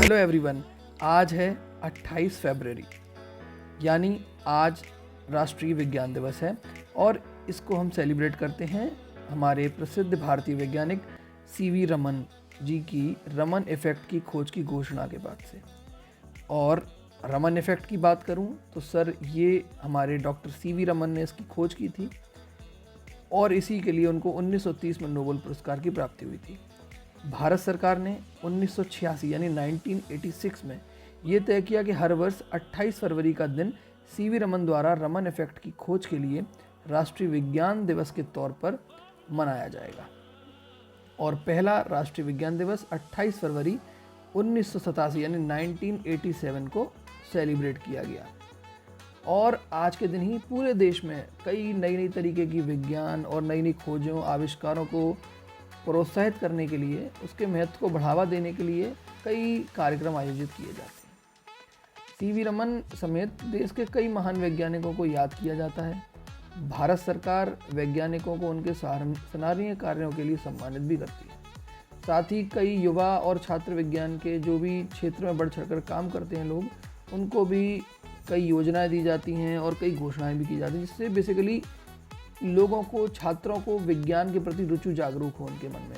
Hello everyone. आज है 28 फरवरी, यानी आज राष्ट्रीय विज्ञान दिवस है और इसको हम सेलिब्रेट करते हैं हमारे प्रसिद्ध भारतीय वैज्ञानिक सीवी रमन जी की रमन इफ़ेक्ट की खोज की घोषणा के बाद से। और रमन इफ़ेक्ट की बात करूं तो सर ये हमारे डॉक्टर सीवी रमन ने इसकी खोज की थी और इसी के लिए उनको 1930 में नोबेल पुरस्कार की प्राप्ति हुई थी। भारत सरकार ने 1986 यानी 1986 में ये तय किया कि हर वर्ष 28 फरवरी का दिन सीवी रमन द्वारा रमन इफ़ेक्ट की खोज के लिए राष्ट्रीय विज्ञान दिवस के तौर पर मनाया जाएगा। और पहला राष्ट्रीय विज्ञान दिवस 28 फरवरी 1987 यानी 1987 को सेलिब्रेट किया गया। और आज के दिन ही पूरे देश में कई नई नई तरीके की विज्ञान और नई नई खोजों आविष्कारों को प्रोत्साहित करने के लिए, उसके महत्व को बढ़ावा देने के लिए कई कार्यक्रम आयोजित किए जाते हैं। सीवी रमन समेत देश के कई महान वैज्ञानिकों को याद किया जाता है। भारत सरकार वैज्ञानिकों को उनके सराहनीय कार्यों के लिए सम्मानित भी करती है। साथ ही कई युवा और छात्र विज्ञान के जो भी क्षेत्र में बढ़ चढ़कर काम करते हैं लोग, उनको भी कई योजनाएं दी जाती हैं और कई घोषणाएं भी की जाती हैं, जिससे बेसिकली लोगों को, छात्रों को विज्ञान के प्रति रुचि जागरूक हो उनके मन में।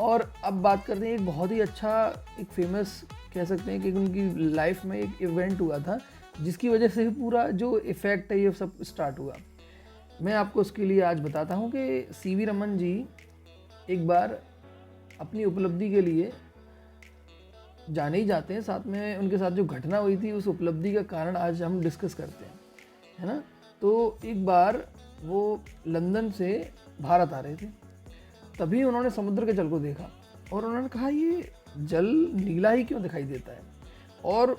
और अब बात करते हैं एक बहुत ही अच्छा, एक फेमस कह सकते हैं कि उनकी लाइफ में एक इवेंट हुआ था जिसकी वजह से पूरा जो इफ़ेक्ट है ये सब स्टार्ट हुआ। मैं आपको उसके लिए आज बताता हूँ कि सीवी रमन जी एक बार अपनी उपलब्धि के लिए जाने ही जाते हैं, साथ में उनके साथ जो घटना हुई थी उस उपलब्धि का कारण आज हम डिस्कस करते हैं, है ना। तो एक बार वो लंदन से भारत आ रहे थे, तभी उन्होंने समुद्र के जल को देखा और उन्होंने कहा ये जल नीला ही क्यों दिखाई देता है, और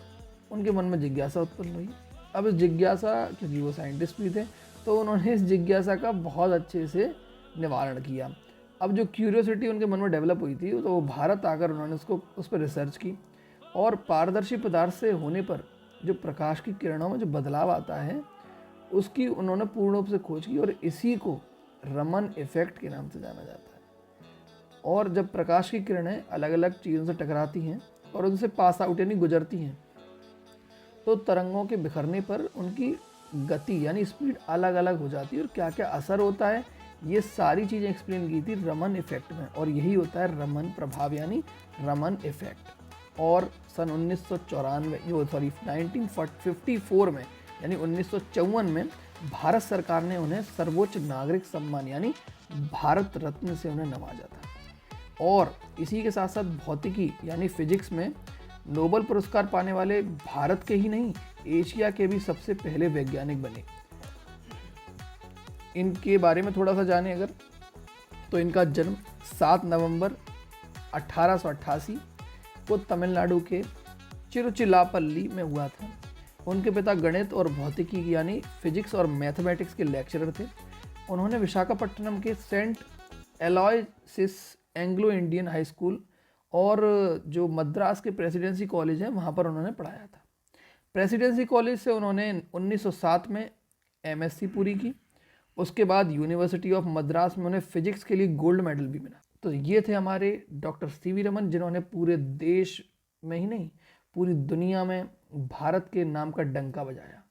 उनके मन में जिज्ञासा उत्पन्न हुई। अब इस जिज्ञासा, क्योंकि वो साइंटिस्ट भी थे, तो उन्होंने इस जिज्ञासा का बहुत अच्छे से निवारण किया। अब जो क्यूरियोसिटी उनके मन में डेवलप हुई थी, तो वो भारत आकर उन्होंने उस पर रिसर्च की और पारदर्शी पदार्थ से होने पर जो प्रकाश की किरणों में जो बदलाव आता है उसकी उन्होंने पूर्ण रूप से खोज की और इसी को रमन इफ़ेक्ट के नाम से जाना जाता है। और जब प्रकाश की किरणें अलग अलग चीज़ों से टकराती हैं और उनसे पास आउट यानी गुजरती हैं, तो तरंगों के बिखरने पर उनकी गति यानी स्पीड अलग अलग हो जाती है और क्या क्या असर होता है, ये सारी चीज़ें एक्सप्लेन की थी रमन इफ़ेक्ट में। और यही होता है रमन प्रभाव यानी रमन इफ़ेक्ट। और सन 1954 में यानी 1954 में भारत सरकार ने उन्हें सर्वोच्च नागरिक सम्मान यानी भारत रत्न से उन्हें नवाजा था। और इसी के साथ साथ भौतिकी यानी फिजिक्स में नोबेल पुरस्कार पाने वाले भारत के ही नहीं, एशिया के भी सबसे पहले वैज्ञानिक बने। इनके बारे में थोड़ा सा जाने अगर, तो इनका जन्म 7 नवंबर 1888 को तमिलनाडु के तिरुचिरापल्ली में हुआ था। उनके पिता गणित और भौतिकी यानी फिजिक्स और मैथमेटिक्स के लेक्चरर थे। उन्होंने विशाखापट्टनम के Saint Aloysius Anglo Indian high school और जो मद्रास के प्रेसिडेंसी कॉलेज है वहाँ पर उन्होंने पढ़ाया था। प्रेसिडेंसी कॉलेज से उन्होंने 1907 में एमएससी पूरी की। उसके बाद यूनिवर्सिटी ऑफ मद्रास में उन्हें फिजिक्स के लिए गोल्ड मेडल भी मिला। तो ये थे हमारे डॉक्टर सीवी रमन, जिन्होंने पूरे देश में ही नहीं पूरी दुनिया में भारत के नाम का डंका बजाया।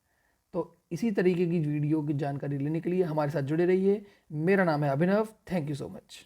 तो इसी तरीके की वीडियो की जानकारी लेने के लिए हमारे साथ जुड़े रहिए। मेरा नाम है Abhinav. Thank you so much.